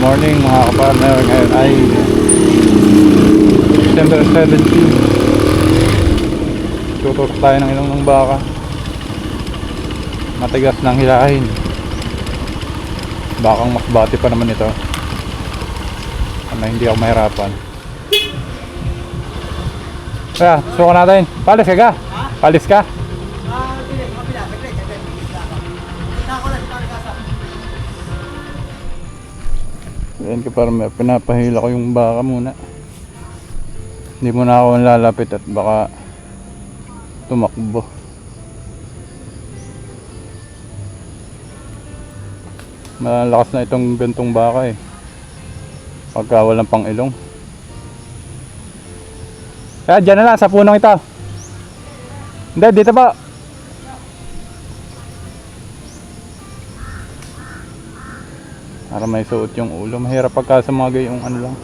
morning mga kapartner. Ngayon ay December 17. Tutok tayo ng ilong ng baka. Matigas ng hilahin. Bakang mas bati pa naman ito. Ano, hindi ako mahirapan. Kaya, suka natin. Palis ka ka? Palis ka? Yan ka para may pinapahila ko yung baka muna. Hindi mo na ako lalapit at baka tumakbo. Malakas na itong bentong baka eh. Pagka walang pang ilong. Kaya dyan na lang sa punong ito. Hindi, dito pa. Para may suot yung ulo. Mahirap pagka sa mga gayong ano lang.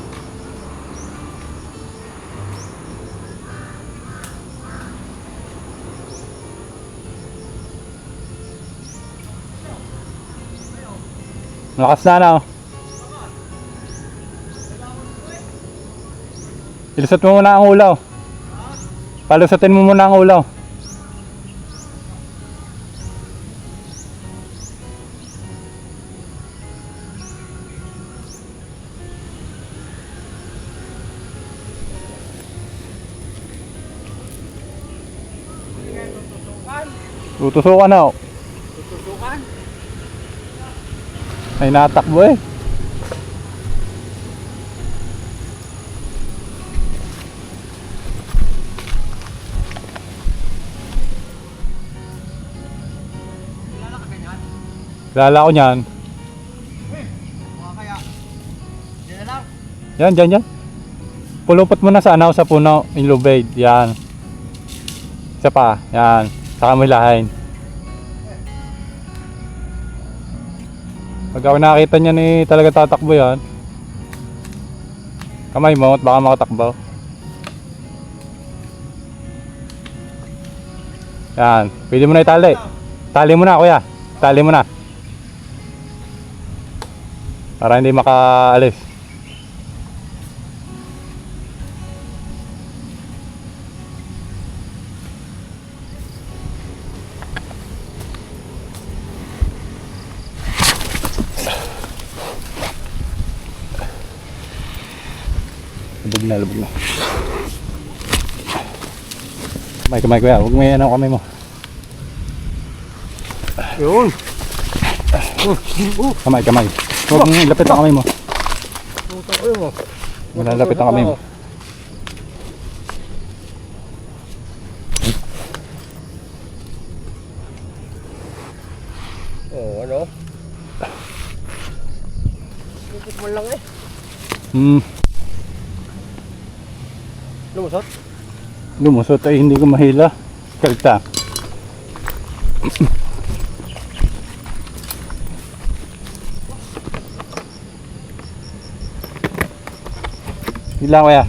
Malakas na oh. Ilusot mo muna ang ulaw. Palusutin mo muna ang ulaw. Tutusukan na oh. Tutusukan? Ay natakbo eh. Lala ko niyan. Kaya, yan na lang. Yan, dyan. Pulupot mo na sa anaw sa puno, yung lubid. Yan. Isa pa, yan. Saka mo hilahin. Pag ako nakita niya ni talaga tatakbo yan. Kamay mo at baka makatakbo. Yan. Pwede mo na itali. Tali mo na kuya. Tali mo na. Para hindi makaalis. Lubog na. Kamay kuya. Huwag may ano kamay mo. Yun. Kamay. Huwag mong lapit ang kamay mo. Tutukoy mo. Malalapit ang kamay mo. Oo, ano? Lupit mo lang eh. Lumusot? Lumusot ay hindi ko mahila. Kalta. Hila kuya.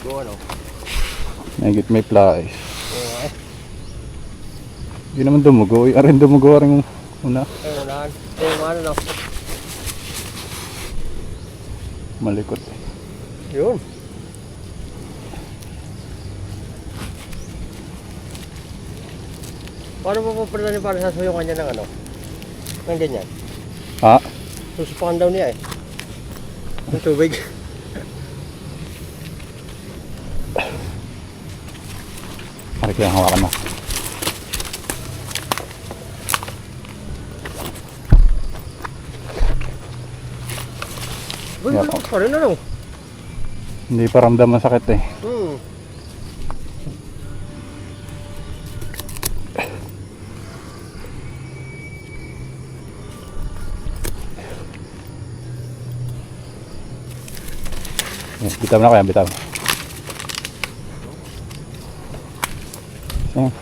Ito ano? Nagit may flies. Oo eh. Hindi naman dumugo. Arin dumugo rin una. Ay, unahan. Yung ano no? Malikot. Yun. Paano mo pa pala para sasuyukan niya ng ano? Ng ganyan? Ha? Susupakan daw niya eh. Ng tubig. Pari kaya hawakan mo. Uy, Yeah. malakot pa rin ano? Hindi pa ramdam masakit eh. Bitaw na kuya, bitaw. Ayan.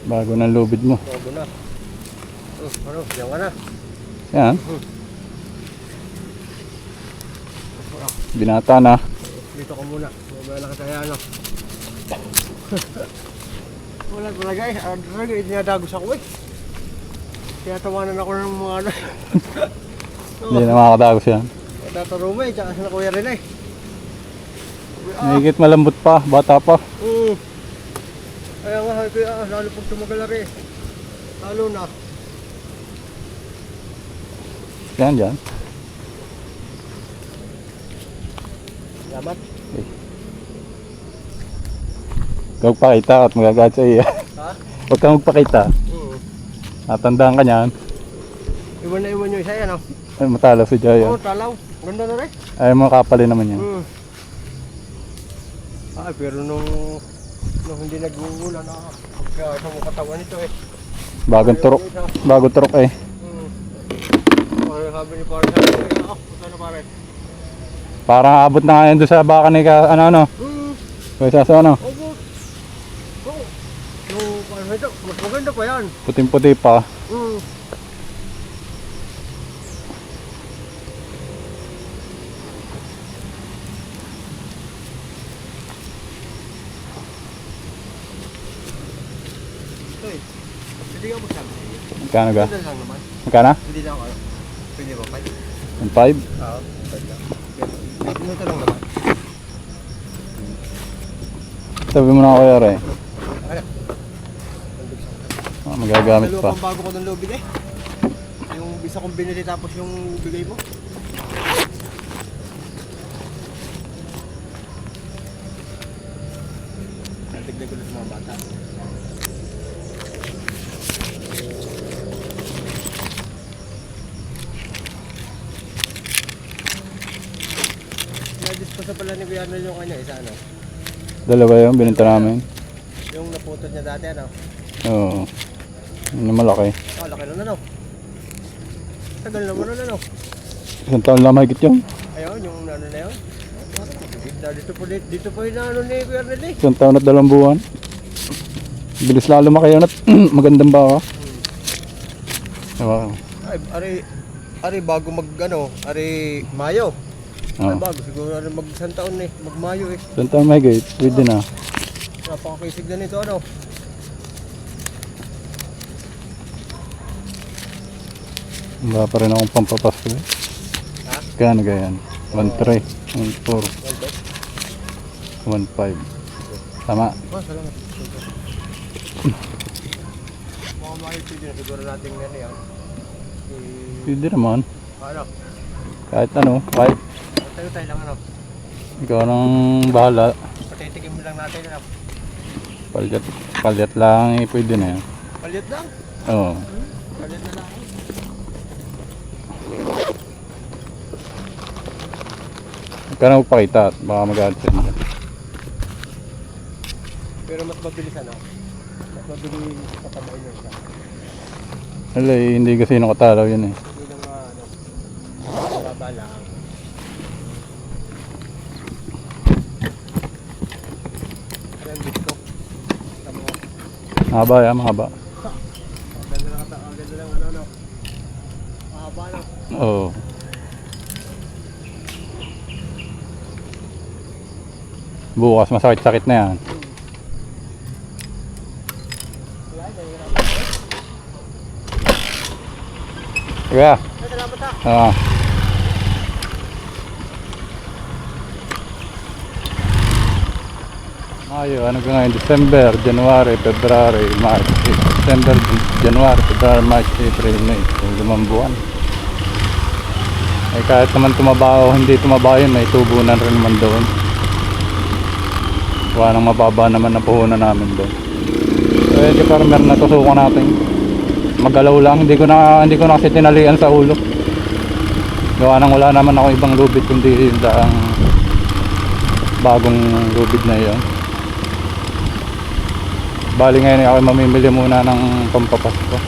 Bago ng lubid mo. Bago na. Ano, diyan ka na. Yan. Binata na. Dito ka muna. Mamaya na kita ano. Wala talaga eh. Talaga dinadagos ako eh. Kaya tawanan ako ng mga ano. Hindi na makakadagos yan. Tataruma eh. Tsaka sa Kuya Rene eh. Mahigit malambot pa. Bata pa. Kaya nga, lalo pag tumagal na rin. Lalo na. Yan dyan. Salamat. Okay. Huwag pakita at magagalit sa iya. Ha? Huwag kang magpakita. Natandaan ka niyan. Iwan na iwan nyo isa yan, oh. Ay, matalaw si Jaya. Oo, talaw. Ganda na rin. Ay, mga kapali naman yan. Ay, pero nung hindi nag-uulan, kaya sa mga katawan nito eh. Bagong turok. Bagong turok eh. Parang sabi ni parang sabi niya, punta na pare. Parang abot na nga yan doon sa baka ni ano. Kaya sa ano. Opo. Oo. Yung parang ito, mas maganda pa yan. Puting-puti pa. Ito eh. Hindi ka magsabi sa iyo. Magkano ga? Ganda lang naman. Magkano? Hindi lang ako. Pwede ba pa? 1.5? Oo. Ganda. Ito lang naman. Sabi mo na kaya rin. Ano? Magagamit Dalawa pa. pang bago ko ng lobby eh. Yung isa kong binili tapos yung bigay mo. Natignan ko na sa mga bata. Nadispasa pala ni Kuya Arnel yung kanya isa ano. Dalawa yung binenta namin. Yung naputol niya dati ano. Oo. Yun yung malaki. Oh, laki na no. Tagal naman na no. Isang taon lang mahigit yun. Ayun, yung ano na yun. Dito po yung ano ni Kuya Arnel eh. Isang taon at 2 buwan. Bilis lalo lumaki yun at magandang baka. Wow. Ari bago mag ano, ari Mayo. Ay Oo. bago siguro ano mag isang taon eh, mag Mayo eh. Isang taon mahigit. Pwede na. Napakakisig na nito ano. Wala pa rin akong pampapasko eh. Ha? Kano ganyan? 1.3, 1.4, 1.5. Tama. Oh, salamat. Mga Mayo pwede na siguro natin ano yan. Pwede naman. Ano? Kahit ano, kahit Tayo lang ano. ikaw nang bahala. Patitikin mo lang natin ano. Palyat lang eh, pwede na yan. Palit lang. Oo. Palit na lang. Huwag ka na magpakita at baka magalit sa inyo. Pero mas mabilis ano. Mas mabilis patabain yun siya. Wala eh, hindi kasi nakatalaw yun eh. Hindi na mga ano. Mababa lang. Ano ang bit ko? Tama ko. Mahaba yan, mahaba. Ganda lang ano. Mahaba lang. Oo. Bukas masakit-sakit na yan. Kaya, Ay, salamat ha. Mayo, ano ka ngayon? December, January, February, March, December, January, February, March, April, May. So, 5 buwan. Eh kahit naman tumaba o hindi tumaba yun, may tubunan rin naman doon. Wala nang mababa naman na puhunan namin doon. So yun, si farmer na tusukan natin. Magalaw lang, hindi ko na kasi tinalian sa ulo. Gawa nang wala naman ako ibang lubid kundi yung daang bagong lubid na yun. Bali ngayon ako mamimili muna ng pampapasko.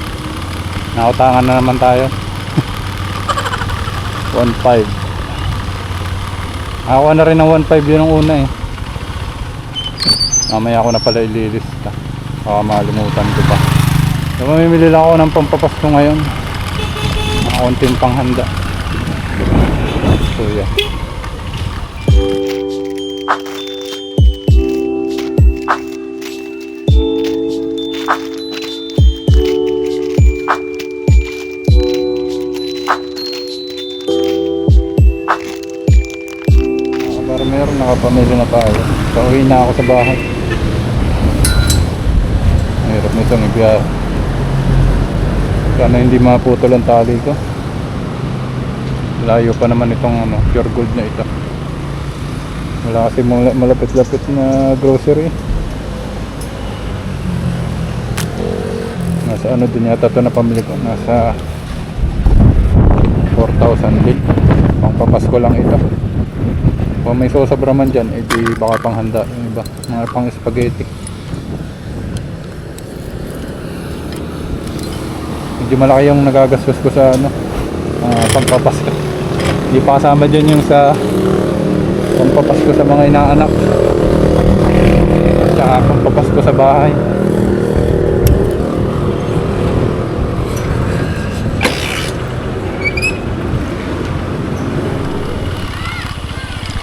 Nautangan na naman tayo. 1.5. Ako na rin ng 1.5 yun ang una eh. Mamaya ako na pala ililista. Baka malimutan ko pa. So, mamimili lang ako ng pampapasko ngayon. Mga konting panghanda. So yeah. Farmer, nakapamili na tayo. Pauwi na ako sa bahay. Mahirap na itong ibiyahe. Sana hindi maputol ang tali ko. Layo pa naman itong pure gold na ito. Wala kasi malapit-lapit na grocery. Nasa ano din yata ito na pamili ko. Nasa 4,000 din. Pang papasko lang ito. Kung may sosabra man dyan, edi baka panghanda yung iba, mga pang spaghetti. Medyo malaki yung nagagastos ko sa pangpapasko. Hindi pa kasama dyan yung sa pangpapasko sa mga inaanak, tsaka pangpapasko sa bahay.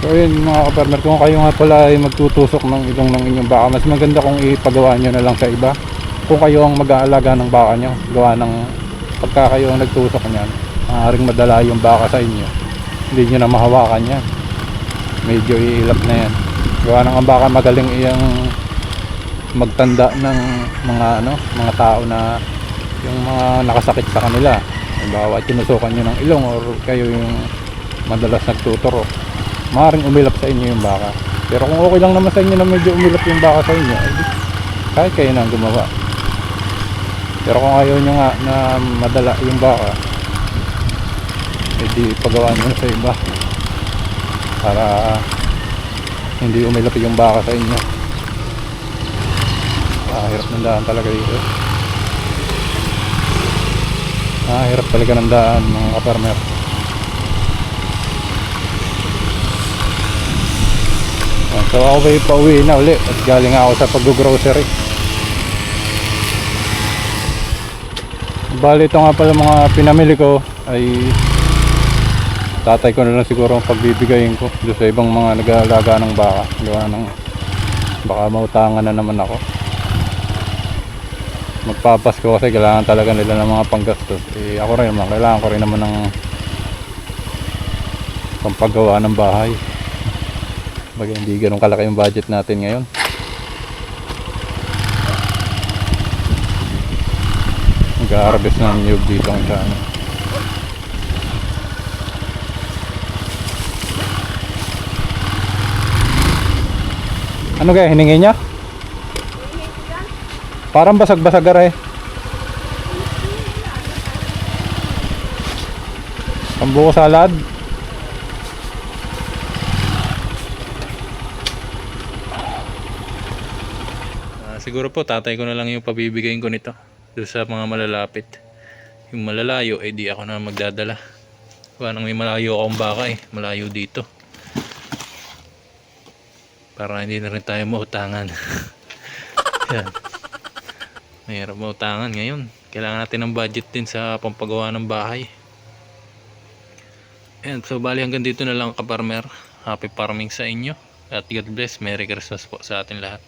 So yun mga ka-farmer, kung kayo nga pala ay magtutusok ng ibang ng inyong baka, mas maganda kung ipagawa nyo na lang sa iba. Kung kayo ang mag-aalaga ng baka nyo, gawa ng pagka kayo ang nagtusok nyan, maaaring madala yung baka sa inyo, hindi nyo na mahawakan yan, medyo iilap na yan. Gawa ng ang baka magaling iyang magtanda ng mga tao na yung mga nakasakit sa kanila. Halimbawa tinusukan nyo ng ilong or kayo yung madalas nagtuturo, maaaring umilap sa inyo yung baka. Pero kung okay lang naman sa inyo na medyo umilap yung baka sa inyo, kahit kayo na ang gumawa. Pero kung ayaw nyo nga na madala yung baka, edi pagawa nyo sa iba para hindi umilap yung baka sa inyo. Hirap ng daan talaga dito. Hirap talaga ng daan mga ka-farmer. So ako ba pauwi na uli at galing ako sa pag-grocery. Bali ito nga pala mga pinamili ko ay tatay ko na lang siguro ang pagbibigayin ko doon sa ibang mga nag-aalaga ng baka. Gawa ng baka mautangan na naman ako. Magpapasko kasi kailangan talaga nila ng mga panggastos. Ako rin naman, kailangan ko rin naman ng pampagawa ng bahay. Bagay hindi ganun kalaki yung budget natin ngayon. Mag-harvest ng niyog dito ang sana. Ano kaya hiningi niya? Parang basag-basag aray. Pambuko salad. Siguro po tatay ko na lang yung pabibigayin ko nito doon sa mga malalapit. Yung malalayo eh di ako na magdadala. Parang may malayo akong baka malayo dito. Para hindi na rin tayo mautangan. Yan. Mahirap mautangan ngayon. Kailangan natin ng budget din sa pampagawa ng bahay. Ayan, so bali hanggang dito na lang ka-farmer. Happy farming sa inyo. At God bless. Merry Christmas po sa atin lahat.